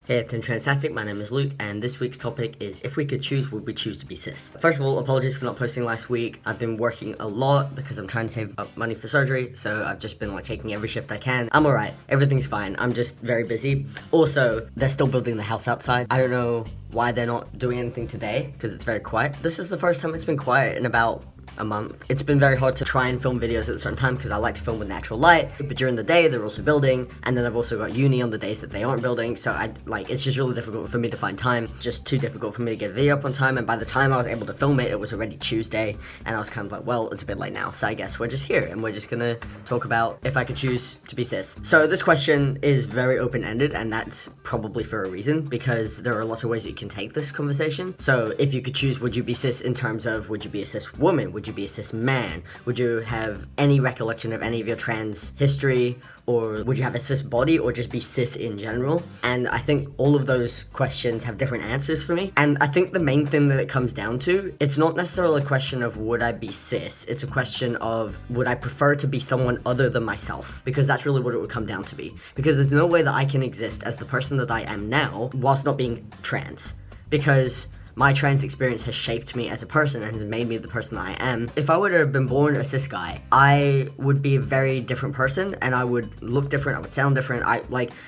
Hey, it's Transtastic. My name is Luke, and this week's topic is if we could choose, would we choose to be cis? First of all, apologies for not posting last week. I've been working a lot because I'm trying to save up money for surgery, so I've just been taking every shift I can. I'm alright, everything's fine. I'm just very busy. Also, they're still building the house outside. I don't know why they're not doing anything today because it's very quiet. This is the first time it's been quiet in about a month. It's been very hard to try and film videos at a certain time because I like to film with natural light, but during the day they're also building, and then I've also got uni on the days that they aren't building, so it's just really difficult for me to find time. Just too difficult for me to get a video up on time, and by the time I was able to film it, it was already Tuesday, and I was kind of like, well, it's a bit late now, so I guess we're just here, and we're just gonna talk about if I could choose to be cis. So this question is very open-ended, and that's probably for a reason, because there are lots of ways that you can take this conversation. So if you could choose, would you be cis in terms of, would you be a cis woman? Would you be a cis man? Would you have any recollection of any of your trans history? Or would you have a cis body, or just be cis in general? And I think all of those questions have different answers for me. And I think the main thing that it comes down to, it's not necessarily a question of would I be cis, it's a question of would I prefer to be someone other than myself? Because that's really what it would come down to be. Because there's no way that I can exist as the person that I am now whilst not being trans. Because my trans experience has shaped me as a person and has made me the person that I am. If I were to have been born a cis guy, I would be a very different person, and I would look different, I would sound different.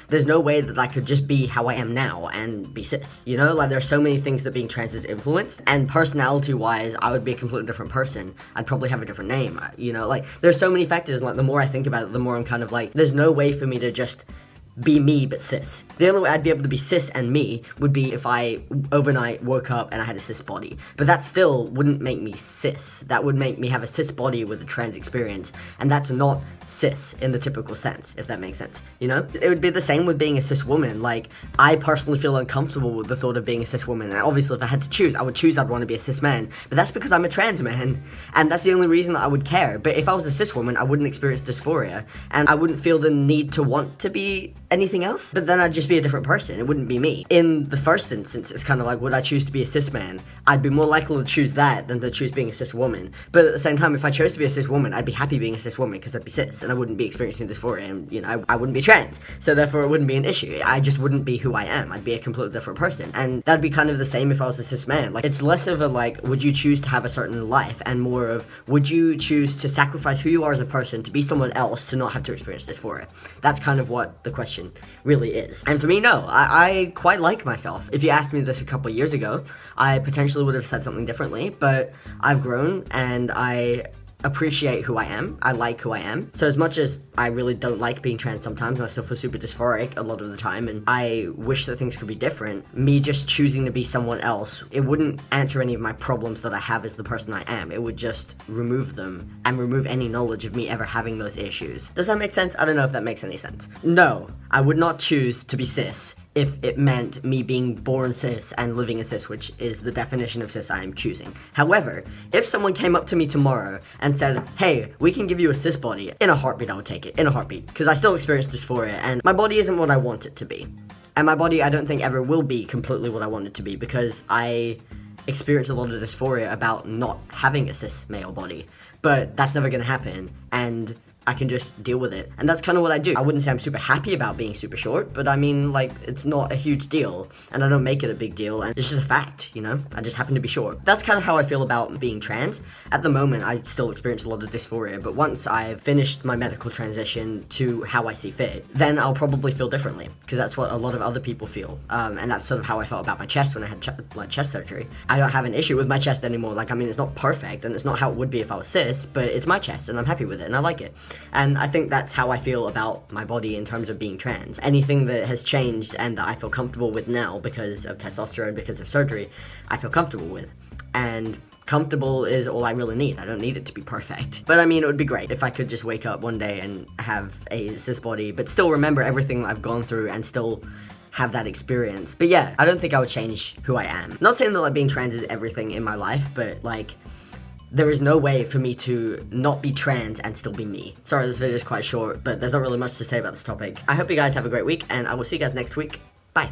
There's no way that I could just be how I am now and be cis, you know? There's so many things that being trans is influenced, and personality-wise, I would be a completely different person. I'd probably have a different name, you know? There's so many factors, the more I think about it, the more I'm kind of there's no way for me to just be me but cis. The only way I'd be able to be cis and me would be if I overnight woke up and I had a cis body. But that still wouldn't make me cis. That would make me have a cis body with a trans experience, and that's not cis in the typical sense, if that makes sense, you know? It would be the same with being a cis woman. I personally feel uncomfortable with the thought of being a cis woman, and obviously if I had to choose, I would choose I'd want to be a cis man, but that's because I'm a trans man, and that's the only reason that I would care. But if I was a cis woman, I wouldn't experience dysphoria, and I wouldn't feel the need to want to be anything else, but then I'd just be a different person. It wouldn't be me. In the first instance, it's kind of would I choose to be a cis man? I'd be more likely to choose that than to choose being a cis woman. But at the same time, if I chose to be a cis woman, I'd be happy being a cis woman because I'd be cis, and I wouldn't be experiencing dysphoria, and, you know, I wouldn't be trans, so therefore it wouldn't be an issue. I just wouldn't be who I am. I'd be a completely different person, and that'd be kind of the same if I was a cis man. It's less of a, would you choose to have a certain life, and more of, would you choose to sacrifice who you are as a person to be someone else to not have to experience dysphoria? That's kind of what the question really is. And for me, no, I quite like myself. If you asked me this a couple years ago, I potentially would have said something differently, but I've grown and I appreciate who I am. I like who I am. So as much as I really don't like being trans sometimes, and I still feel super dysphoric a lot of the time, and I wish that things could be different, me just choosing to be someone else, it wouldn't answer any of my problems that I have as the person I am. It would just remove them and remove any knowledge of me ever having those issues. Does that make sense? I don't know if that makes any sense. No, I would not choose to be cis if it meant me being born cis and living as cis, which is the definition of cis I am choosing. However, if someone came up to me tomorrow and said, hey, we can give you a cis body, in a heartbeat I would take it, in a heartbeat, because I still experience dysphoria, and my body isn't what I want it to be. And my body, I don't think, ever will be completely what I want it to be, because I experience a lot of dysphoria about not having a cis male body. But that's never gonna happen, and I can just deal with it. And that's kind of what I do. I wouldn't say I'm super happy about being super short, but I mean, it's not a huge deal, and I don't make it a big deal, and it's just a fact, you know? I just happen to be short. That's kind of how I feel about being trans. At the moment, I still experience a lot of dysphoria, but once I've finished my medical transition to how I see fit, then I'll probably feel differently, because that's what a lot of other people feel. And that's sort of how I felt about my chest when I had chest surgery. I don't have an issue with my chest anymore. It's not perfect, and it's not how it would be if I was cis, but it's my chest, and I'm happy with it, and I like it. And I think that's how I feel about my body in terms of being trans. Anything that has changed and that I feel comfortable with now because of testosterone, because of surgery, I feel comfortable with. And comfortable is all I really need. I don't need it to be perfect. But I mean, it would be great if I could just wake up one day and have a cis body, but still remember everything that I've gone through and still have that experience. But yeah, I don't think I would change who I am. Not saying that being trans is everything in my life, but there is no way for me to not be trans and still be me. Sorry, this video is quite short, but there's not really much to say about this topic. I hope you guys have a great week, and I will see you guys next week. Bye.